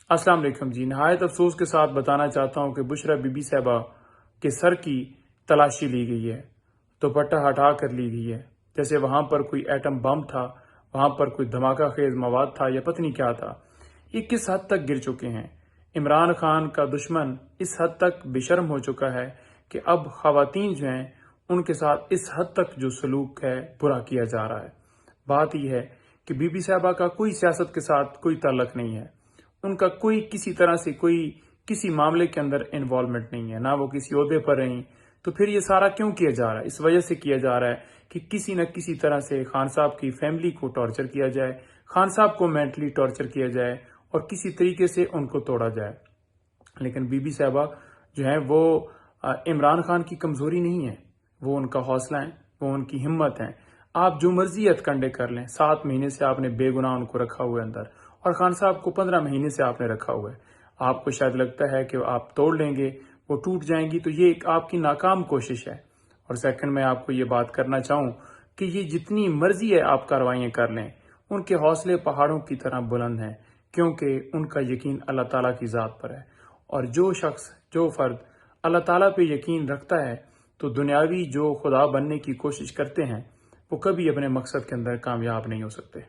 السلام علیکم جی، نہایت افسوس کے ساتھ بتانا چاہتا ہوں کہ بشرا بی بی صاحبہ کے سر کی تلاشی لی گئی ہے، دوپٹہ ہٹا کر لی گئی ہے، جیسے وہاں پر کوئی ایٹم بم تھا، وہاں پر کوئی دھماکہ خیز مواد تھا یا پتہ نہیں کیا تھا۔ یہ کس حد تک گر چکے ہیں؟ عمران خان کا دشمن اس حد تک بے شرم ہو چکا ہے کہ اب خواتین جو ہیں ان کے ساتھ اس حد تک جو سلوک ہے برا کیا جا رہا ہے۔ بات یہ ہے کہ بی بی صاحبہ کا کوئی سیاست کے ساتھ کوئی تعلق نہیں ہے، ان کا کوئی کسی طرح سے کوئی کسی معاملے کے اندر انوالومنٹ نہیں ہے، نہ وہ کسی عہدے پر رہیں، تو پھر یہ سارا کیوں کیا جا رہا ہے؟ اس وجہ سے کیا جا رہا ہے کہ کسی نہ کسی طرح سے خان صاحب کی فیملی کو ٹارچر کیا جائے، خان صاحب کو مینٹلی ٹارچر کیا جائے اور کسی طریقے سے ان کو توڑا جائے۔ لیکن بی بی صاحبہ جو ہے وہ عمران خان کی کمزوری نہیں ہے، وہ ان کا حوصلہ ہے، وہ ان کی ہمت ہے۔ آپ جو مرضی ہتھ کر لیں، 7 مہینے سے آپ نے بے گناہ ان کو رکھا ہوا ہے اندر، اور خان صاحب کو 15 مہینے سے آپ نے رکھا ہوا ہے۔ آپ کو شاید لگتا ہے کہ آپ توڑ لیں گے، وہ ٹوٹ جائیں گی، تو یہ ایک آپ کی ناکام کوشش ہے۔ اور سیکنڈ میں آپ کو یہ بات کرنا چاہوں کہ یہ جتنی مرضی ہے آپ کارروائیاں کر لیں، ان کے حوصلے پہاڑوں کی طرح بلند ہیں، کیونکہ ان کا یقین اللہ تعالیٰ کی ذات پر ہے۔ اور جو شخص، جو فرد اللہ تعالیٰ پہ یقین رکھتا ہے تو دنیاوی جو خدا بننے کی کوشش کرتے ہیں وہ کبھی اپنے مقصد کے اندر کامیاب نہیں ہو سکتے۔